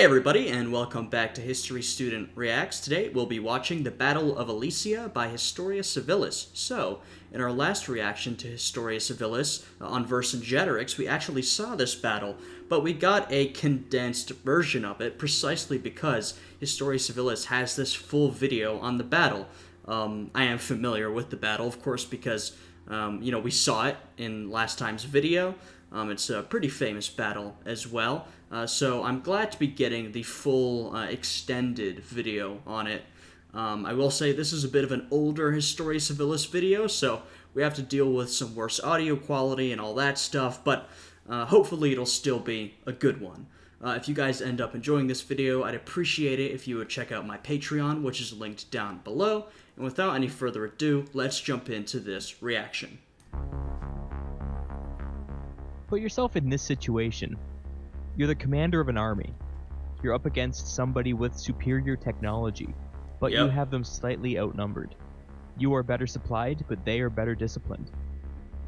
Hey everybody, and welcome back to History Student Reacts. Today we'll be watching the Battle of Alesia by Historia Civilis. So, in our last reaction to Historia Civilis on Vercingetorix, we actually saw this battle, but we got a condensed version of it precisely because Historia Civilis has this full video on the battle. I am familiar with the battle, of course, because we saw it in last time's video. It's a pretty famous battle as well, so I'm glad to be getting the full extended video on it. I will say this is a bit of an older Historia Civilis video, so we have to deal with some worse audio quality and all that stuff, but hopefully it'll still be a good one. If you guys end up enjoying this video, I'd appreciate it if you would check out my Patreon, which is linked down below. And without any further ado, let's jump into this reaction. Put yourself in this situation. You're the commander of an army. You're up against somebody with superior technology, but you have them slightly outnumbered. You are better supplied, but they are better disciplined.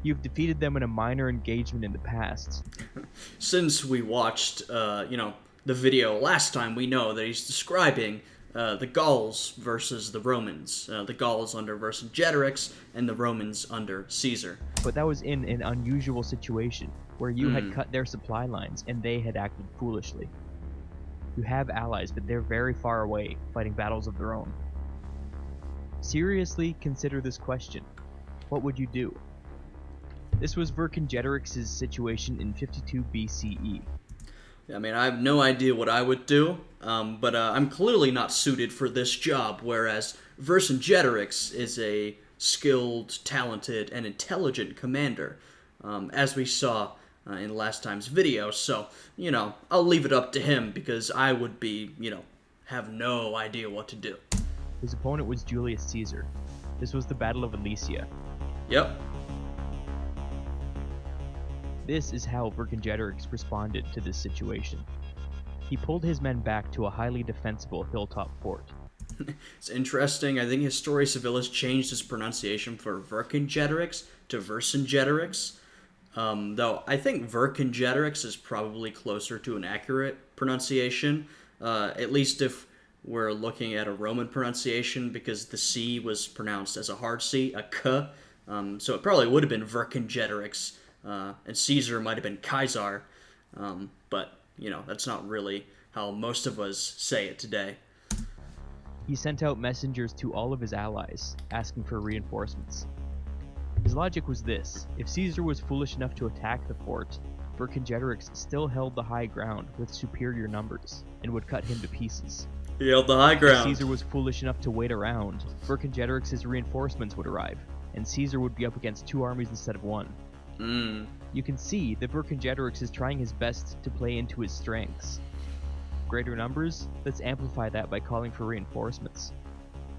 You've defeated them in a minor engagement in the past. Since we watched, the video last time, we know that he's describing the Gauls versus the Romans. The Gauls under Vercingetorix and the Romans under Caesar. But that was in an unusual situation, where you had cut their supply lines and they had acted foolishly. You have allies, but they're very far away, fighting battles of their own. Seriously consider this question. What would you do? This was Vercingetorix's situation in 52 B.C.E. I mean, I have no idea what I would do, but I'm clearly not suited for this job, whereas Vercingetorix is a skilled, talented, and intelligent commander, as we saw in last time's video. So, I'll leave it up to him because I would be, have no idea what to do. His opponent was Julius Caesar. This was the Battle of Alesia. Yep. This is how Vercingetorix responded to this situation. He pulled his men back to a highly defensible hilltop fort. It's interesting. I think Historia Civilis changed his pronunciation for Vercingetorix to Vercingetorix. Though I think Vercingetorix is probably closer to an accurate pronunciation, at least if we're looking at a Roman pronunciation, because the C was pronounced as a hard C, a K, so it probably would have been Vercingetorix, and Caesar might have been Kaiser, but, that's not really how most of us say it today. He sent out messengers to all of his allies, asking for reinforcements. His logic was this: if Caesar was foolish enough to attack the fort, Vercingetorix still held the high ground with superior numbers, and would cut him to pieces. He held the high ground. If Caesar was foolish enough to wait around, Vercingetorix's reinforcements would arrive, and Caesar would be up against two armies instead of one. You can see that Vercingetorix is trying his best to play into his strengths. Greater numbers? Let's amplify that by calling for reinforcements.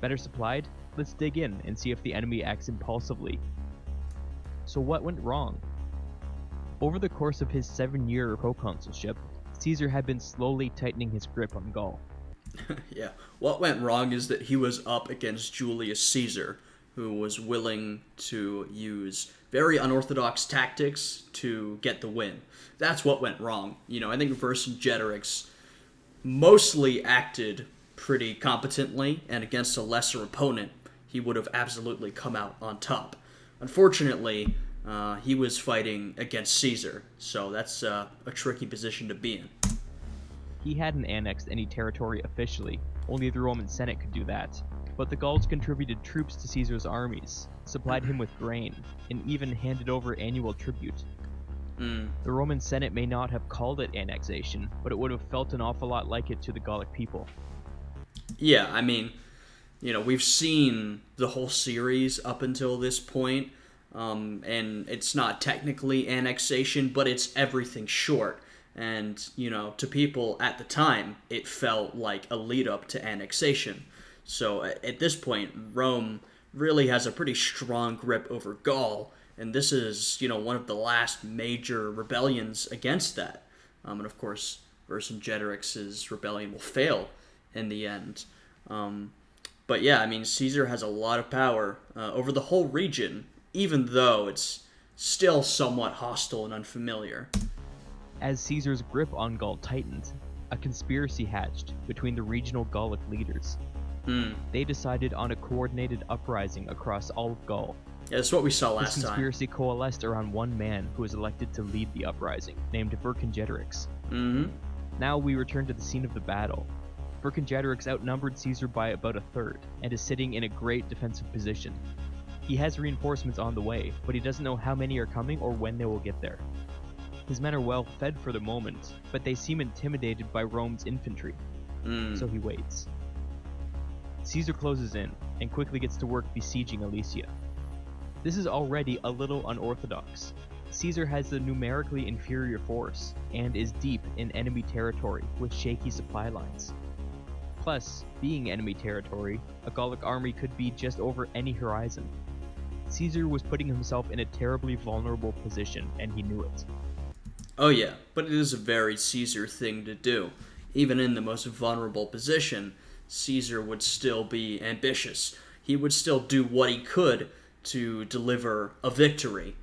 Better supplied? Let's dig in and see if the enemy acts impulsively. So what went wrong? Over the course of his 7-year proconsulship, Caesar had been slowly tightening his grip on Gaul. Yeah, what went wrong is that he was up against Julius Caesar, who was willing to use very unorthodox tactics to get the win. That's what went wrong. I think Vercingetorix mostly acted pretty competently, and against a lesser opponent, he would have absolutely come out on top. Unfortunately, he was fighting against Caesar, so that's a tricky position to be in. He hadn't annexed any territory officially, only the Roman Senate could do that. But the Gauls contributed troops to Caesar's armies, supplied him with grain, and even handed over annual tribute. The Roman Senate may not have called it annexation, but it would have felt an awful lot like it to the Gallic people. Yeah, I mean, we've seen the whole series up until this point, and it's not technically annexation, but it's everything short. And, to people at the time, it felt like a lead-up to annexation. So at this point, Rome really has a pretty strong grip over Gaul, and this is, one of the last major rebellions against that. And of course, Vercingetorix's rebellion will fail in the end. But yeah, I mean, Caesar has a lot of power over the whole region, even though it's still somewhat hostile and unfamiliar. As Caesar's grip on Gaul tightened, a conspiracy hatched between the regional Gallic leaders. They decided on a coordinated uprising across all of Gaul. Yeah, that's what we saw last This time. conspiracy coalesced around one man who was elected to lead the uprising, named Vercingetorix. Now we return to the scene of the battle. Vercingetorix outnumbered Caesar by about a third, and is sitting in a great defensive position. He has reinforcements on the way, but he doesn't know how many are coming or when they will get there. His men are well fed for the moment, but they seem intimidated by Rome's infantry, so he waits. Caesar closes in, and quickly gets to work besieging Alesia. This is already a little unorthodox. Caesar has the numerically inferior force, and is deep in enemy territory with shaky supply lines. Plus, being enemy territory, a Gallic army could be just over any horizon. Caesar was putting himself in a terribly vulnerable position, and he knew it. Oh yeah, but it is a very Caesar thing to do. Even in the most vulnerable position, Caesar would still be ambitious. He would still do what he could to deliver a victory.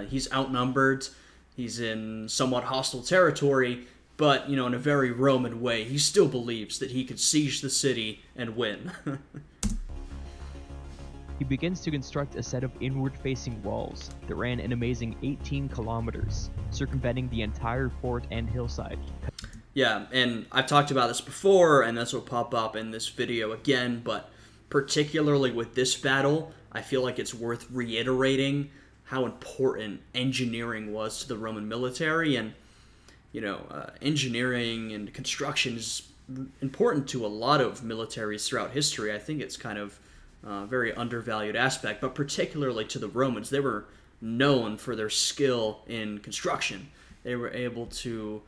He's outnumbered, he's in somewhat hostile territory, but, in a very Roman way, he still believes that he could siege the city and win. He begins to construct a set of inward-facing walls that ran an amazing 18 kilometers, circumventing the entire fort and hillside. Yeah, and I've talked about this before, and this will pop up in this video again, but particularly with this battle, I feel like it's worth reiterating how important engineering was to the Roman military, and, engineering and construction is important to a lot of militaries throughout history. I think it's kind of a very undervalued aspect, but particularly to the Romans. They were known for their skill in construction. They were able to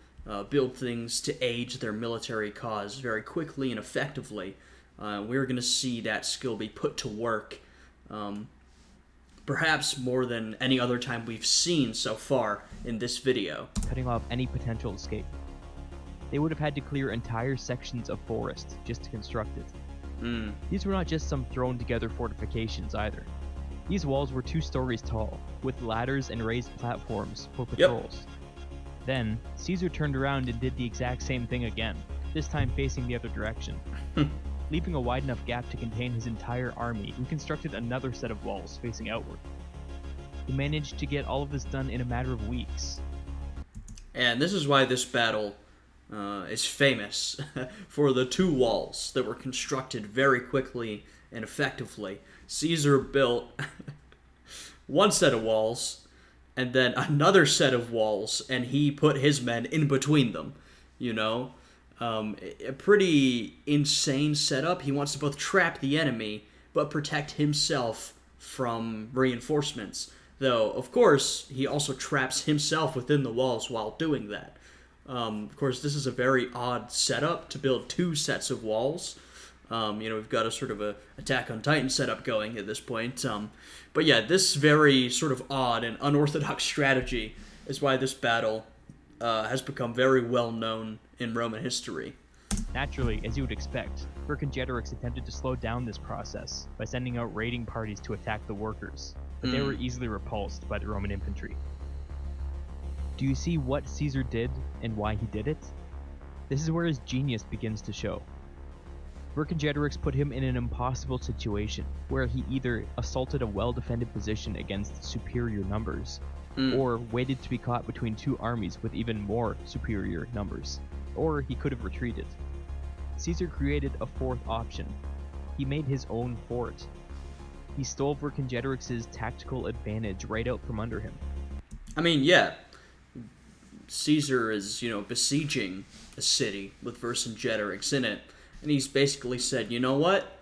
build things to aid their military cause very quickly and effectively. We're going to see that skill be put to work perhaps more than any other time we've seen so far in this video. Cutting off any potential escape. They would have had to clear entire sections of forest just to construct it. These were not just some thrown together fortifications either. These walls were 2 stories tall, with ladders and raised platforms for patrols. Then, Caesar turned around and did the exact same thing again, this time facing the other direction. Leaving a wide enough gap to contain his entire army, he constructed another set of walls facing outward. He managed to get all of this done in a matter of weeks. And this is why this battle is famous for the 2 walls that were constructed very quickly and effectively. Caesar built one set of walls, and then another set of walls, and he put his men in between them, a pretty insane setup. He wants to both trap the enemy, but protect himself from reinforcements. Though, of course, he also traps himself within the walls while doing that. Of course, this is a very odd setup to build 2 sets of walls. We've got a sort of a Attack on Titan setup going at this point. But yeah, this very sort of odd and unorthodox strategy is why this battle has become very well known in Roman history. Naturally, as you would expect, Vercingetorix attempted to slow down this process by sending out raiding parties to attack the workers, but they were easily repulsed by the Roman infantry. Do you see what Caesar did and why he did it? This is where his genius begins to show. Vercingetorix put him in an impossible situation, where he either assaulted a well-defended position against superior numbers, or waited to be caught between 2 armies with even more superior numbers, or he could have retreated. Caesar created a 4th option. He made his own fort. He stole Vercingetorix's tactical advantage right out from under him. I mean, yeah, Caesar is, besieging a city with Vercingetorix in it, and he's basically said, you know what?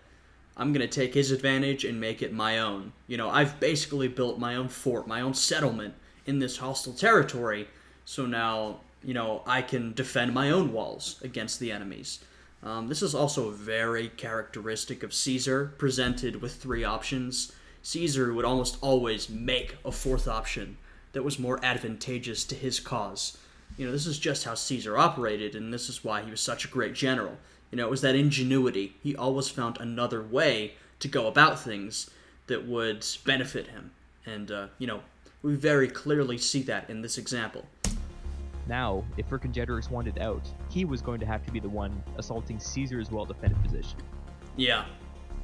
I'm going to take his advantage and make it my own. I've basically built my own fort, my own settlement in this hostile territory, so now, I can defend my own walls against the enemies. This is also very characteristic of Caesar, presented with 3 options. Caesar would almost always make a 4th option that was more advantageous to his cause. This is just how Caesar operated, and this is why he was such a great general. It was that ingenuity. He always found another way to go about things that would benefit him. And, we very clearly see that in this example. Now, if Vercingetorix wanted out, he was going to have to be the one assaulting Caesar's well-defended position. Yeah.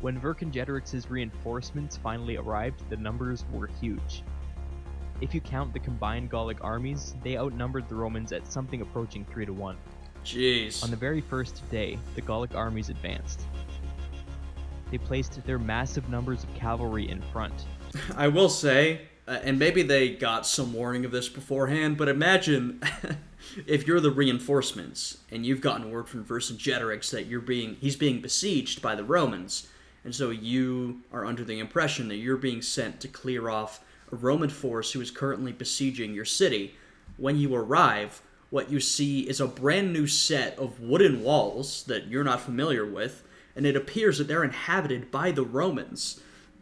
When Vercingetorix's reinforcements finally arrived, the numbers were huge. If you count the combined Gallic armies, they outnumbered the Romans at something approaching 3-1. Jeez. On the very first day, the Gallic armies advanced. They placed their massive numbers of cavalry in front. I will say, and maybe they got some warning of this beforehand, but imagine if you're the reinforcements and you've gotten word from Vercingetorix that he's being besieged by the Romans, and so you are under the impression that you're being sent to clear off a Roman force who is currently besieging your city. When you arrive, what you see is a brand new set of wooden walls that you're not familiar with, and it appears that they're inhabited by the Romans.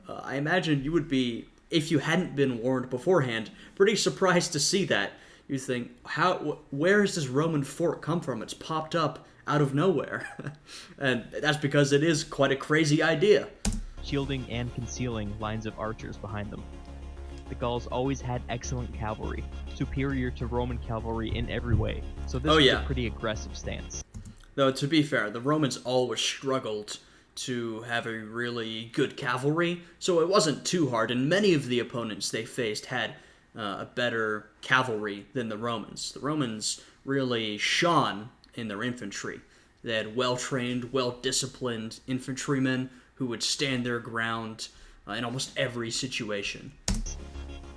I imagine you would be, if you hadn't been warned beforehand, pretty surprised to see that. You think, where has this Roman fort come from? It's popped up out of nowhere. And that's because it is quite a crazy idea. Shielding and concealing lines of archers behind them. The Gauls always had excellent cavalry, superior to Roman cavalry in every way, so this was a pretty aggressive stance. Though, to be fair, the Romans always struggled to have a really good cavalry, so it wasn't too hard, and many of the opponents they faced had a better cavalry than the Romans. The Romans really shone in their infantry. They had well-trained, well-disciplined infantrymen who would stand their ground in almost every situation.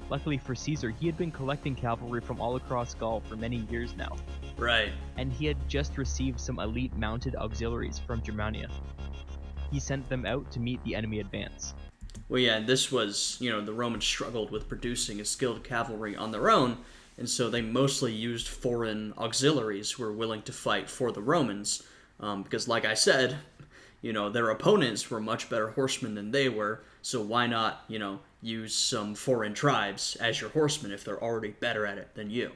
Luckily for Caesar, he had been collecting cavalry from all across Gaul for many years now. Right. And he had just received some elite mounted auxiliaries from Germania. He sent them out to meet the enemy advance. Well, yeah, this was, the Romans struggled with producing a skilled cavalry on their own, and so they mostly used foreign auxiliaries who were willing to fight for the Romans, because like I said, their opponents were much better horsemen than they were, so why not, use some foreign tribes as your horsemen if they're already better at it than you?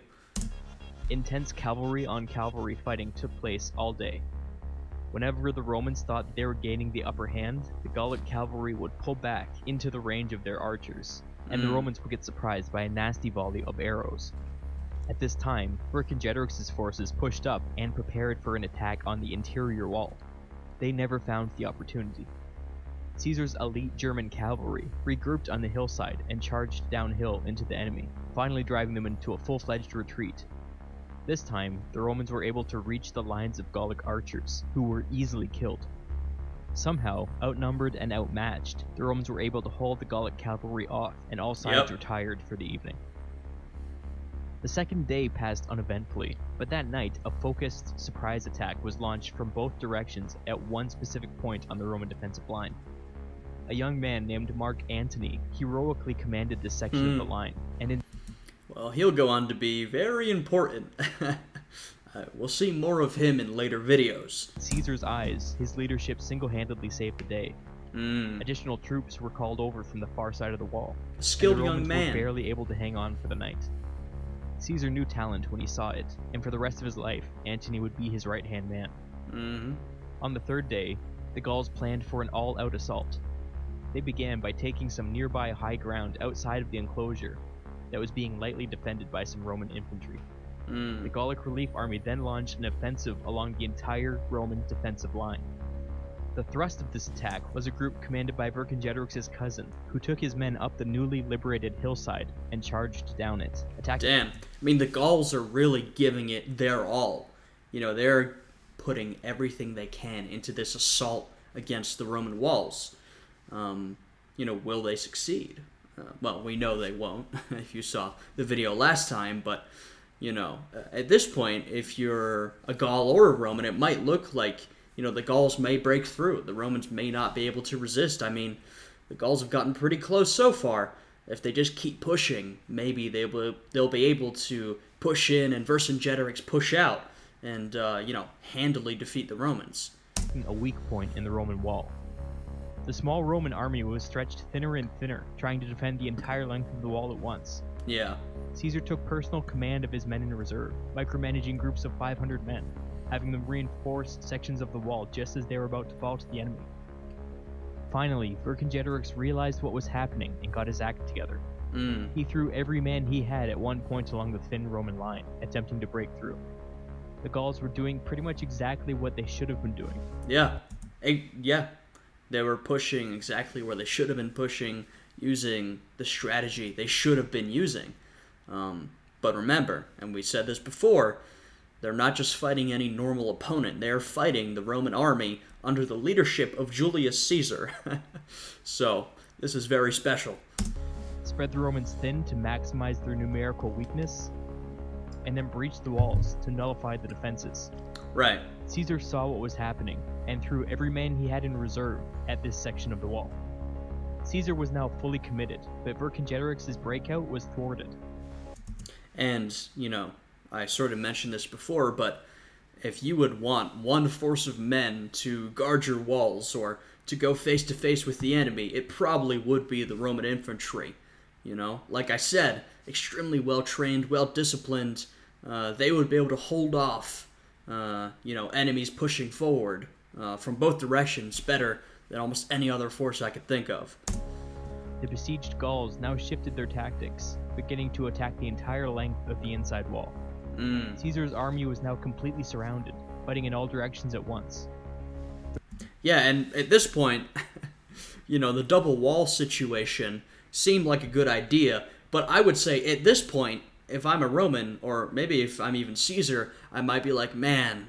Intense cavalry on cavalry fighting took place all day. Whenever the Romans thought they were gaining the upper hand, the Gallic cavalry would pull back into the range of their archers, and the Romans would get surprised by a nasty volley of arrows. At this time, Vercingetorix's forces pushed up and prepared for an attack on the interior wall. They never found the opportunity. Caesar's elite German cavalry regrouped on the hillside and charged downhill into the enemy, finally driving them into a full-fledged retreat. This time, the Romans were able to reach the lines of Gallic archers, who were easily killed. Somehow, outnumbered and outmatched, the Romans were able to hold the Gallic cavalry off, and all sides retired for the evening. The second day passed uneventfully, but that night, a focused surprise attack was launched from both directions at one specific point on the Roman defensive line. A young man named Mark Antony heroically commanded this section of the line, and well, he'll go on to be very important. We'll see more of him in later videos. Caesar's eyes, his leadership single-handedly saved the day. Additional troops were called over from the far side of the wall. A skilled and the young Romans man. were barely able to hang on for the night. Caesar knew talent when he saw it, and for the rest of his life, Antony would be his right-hand man. On the third day, the Gauls planned for an all-out assault. They began by taking some nearby high ground outside of the enclosure that was being lightly defended by some Roman infantry. The Gallic relief army then launched an offensive along the entire Roman defensive line. The thrust of this attack was a group commanded by Vercingetorix's cousin, who took his men up the newly liberated hillside and charged down it, attacking. Damn. I mean, the Gauls are really giving it their all. They're putting everything they can into this assault against the Roman walls. Will they succeed? Well, we know they won't, if you saw the video last time, but, at this point, if you're a Gaul or a Roman, it might look like, the Gauls may break through. The Romans may not be able to resist. I mean, the Gauls have gotten pretty close so far. If they just keep pushing, maybe they'll be able to push in and Vercingetorix push out and, handily defeat the Romans. A weak point in the Roman wall. The small Roman army was stretched thinner and thinner, trying to defend the entire length of the wall at once. Yeah. Caesar took personal command of his men in reserve, micromanaging groups of 500 men, having them reinforce sections of the wall just as they were about to fall to the enemy. Finally, Vercingetorix realized what was happening and got his act together. He threw every man he had at one point along the thin Roman line, attempting to break through. The Gauls were doing pretty much exactly what they should have been doing. Yeah. Yeah. They were pushing exactly where they should have been pushing, using the strategy they should have been using. But remember, and we said this before, they're not just fighting any normal opponent. They are fighting the Roman army under the leadership of Julius Caesar. So, this is very special. Spread the Romans thin to maximize their numerical weakness, and then breach the walls to nullify the defenses. Right. Caesar saw what was happening, and threw every man he had in reserve at this section of the wall. Caesar was now fully committed, but Vercingetorix's breakout was thwarted. And, I sort of mentioned this before, but if you would want one force of men to guard your walls or to go face to face with the enemy, it probably would be the Roman infantry. Like I said, extremely well trained, well disciplined. They would be able to hold off, enemies pushing forward from both directions better than almost any other force I could think of. The besieged Gauls now shifted their tactics, beginning to attack the entire length of the inside wall. Caesar's army was now completely surrounded, fighting in all directions at once. Yeah, and at this point, the double wall situation seemed like a good idea, but I would say at this point, if I'm a Roman, or maybe if I'm even Caesar, I might be like, man,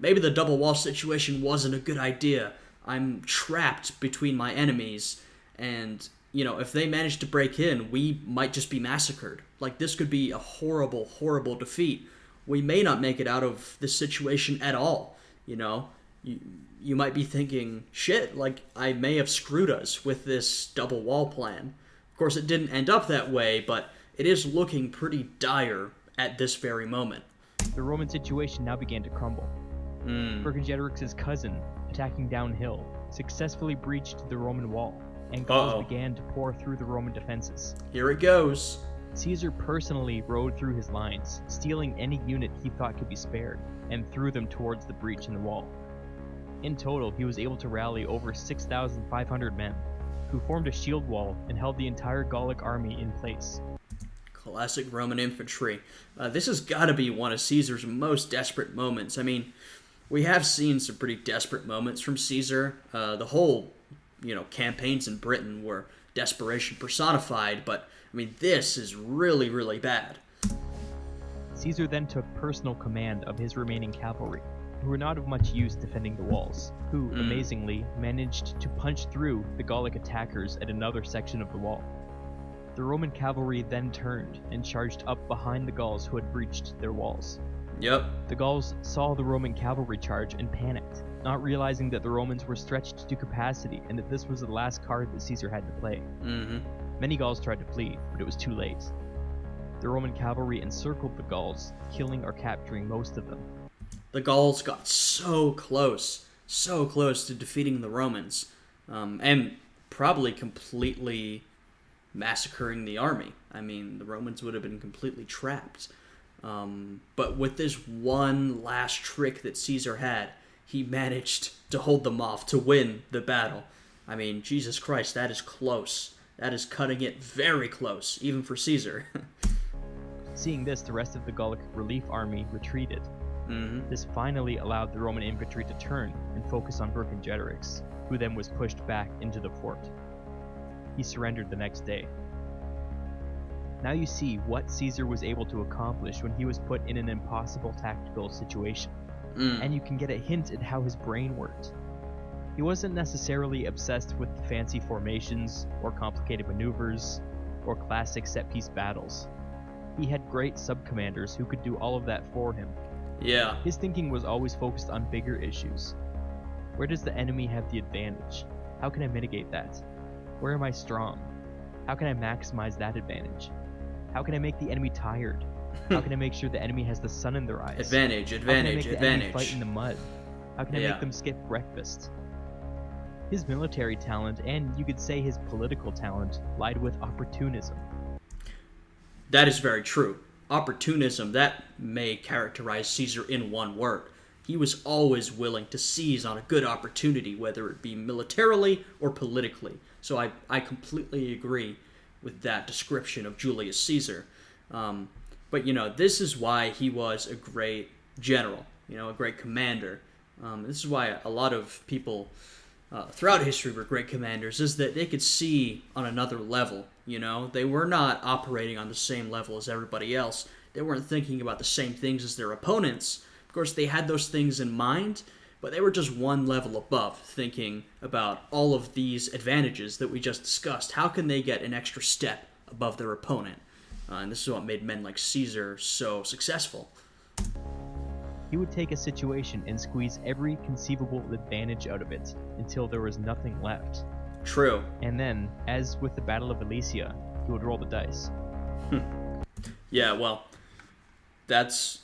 maybe the double wall situation wasn't a good idea. I'm trapped between my enemies, and, if they manage to break in, we might just be massacred. Like, this could be a horrible, horrible defeat. We may not make it out of this situation at all, You might be thinking, shit, like, I may have screwed us with this double wall plan. Of course, it didn't end up that way, but it is looking pretty dire at this very moment. The Roman situation now began to crumble. Vercingetorix's cousin, attacking downhill, successfully breached the Roman wall, and Gauls began to pour through the Roman defenses. Here it goes. Caesar personally rode through his lines, stealing any unit he thought could be spared, and threw them towards the breach in the wall. In total, he was able to rally over 6,500 men, who formed a shield wall and held the entire Gallic army in place. Classic Roman infantry. This has got to be one of Caesar's most desperate moments. I mean, we have seen some pretty desperate moments from Caesar. The whole, campaigns in Britain were desperation personified, but, this is really, really bad. Caesar then took personal command of his remaining cavalry, who were not of much use defending the walls, who, amazingly, managed to punch through the Gallic attackers at another section of the wall. The Roman cavalry then turned and charged up behind the Gauls who had breached their walls. Yep. The Gauls saw the Roman cavalry charge and panicked, not realizing that the Romans were stretched to capacity and that this was the last card that Caesar had to play. Many Gauls tried to flee, but it was too late. The Roman cavalry encircled the Gauls, killing or capturing most of them. The Gauls got so close to defeating the Romans, and probably completely massacring the army. The Romans would have been completely trapped. But with this one last trick that Caesar had, he managed to hold them off, to win the battle. Jesus Christ, that is close. That is cutting it very close, even for Caesar. Seeing this, the rest of the Gallic relief army retreated. This finally allowed the Roman infantry to turn and focus on Vercingetorix, who then was pushed back into the fort. He surrendered the next day. Now you see what Caesar was able to accomplish when he was put in an impossible tactical situation, and you can get a hint at how his brain worked. He wasn't necessarily obsessed with fancy formations, or complicated maneuvers, or classic set-piece battles. He had great sub-commanders who could do all of that for him. Yeah. His thinking was always focused on bigger issues. Where does the enemy have the advantage? How can I mitigate that? Where am I strong? How can I maximize that advantage? How can I make the enemy tired? How can I make sure the enemy has the sun in their eyes? Advantage. How can I make the enemy fight in the mud? How can I Yeah. make them skip breakfast? His military talent, and you could say his political talent, lied with opportunism. That is very true. Opportunism, that may characterize Caesar in one word. He was always willing to seize on a good opportunity, whether it be militarily or politically. So I completely agree with that description of Julius Caesar. But this is why he was a great general, a great commander. This is why a lot of people throughout history were great commanders, is that they could see on another level. They were not operating on the same level as everybody else. They weren't thinking about the same things as their opponents. Of course, they had those things in mind, but they were just one level above, thinking about all of these advantages that we just discussed. How can they get an extra step above their opponent? And this is what made men like Caesar so successful. He would take a situation and squeeze every conceivable advantage out of it until there was nothing left. True. And then, as with the Battle of Alesia, he would roll the dice. Yeah, well, that's,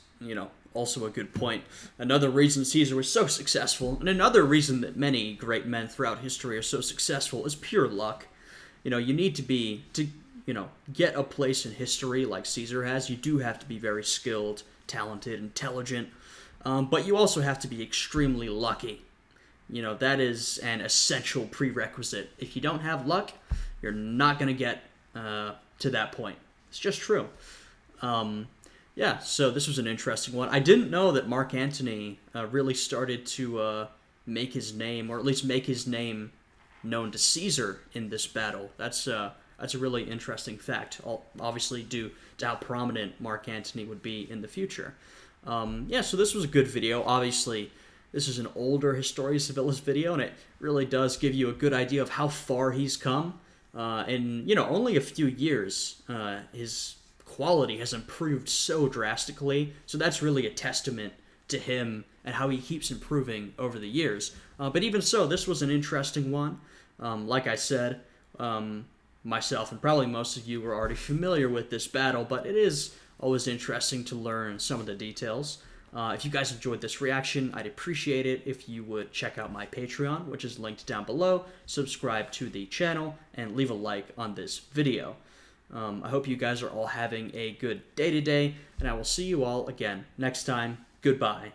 also a good point. Another reason Caesar was so successful, and another reason that many great men throughout history are so successful, is pure luck. You need to get a place in history like Caesar has, you do have to be very skilled, talented, intelligent, but you also have to be extremely lucky. That is an essential prerequisite. If you don't have luck, you're not going to get to that point. It's just true. Yeah, so this was an interesting one. I didn't know that Mark Antony really started to make his name, or at least make his name known to Caesar in this battle. That's a really interesting fact, obviously due to how prominent Mark Antony would be in the future. Yeah, so this was a good video. Obviously, this is an older Historia Civilis video, and it really does give you a good idea of how far he's come. In only a few years, his quality has improved so drastically. So that's really a testament to him and how he keeps improving over the years. But even so, this was an interesting one. Like I said, myself and probably most of you were already familiar with this battle, but it is always interesting to learn some of the details. If you guys enjoyed this reaction, I'd appreciate it if you would check out my Patreon, which is linked down below, subscribe to the channel, and leave a like on this video. I hope you guys are all having a good day today, and I will see you all again next time. Goodbye.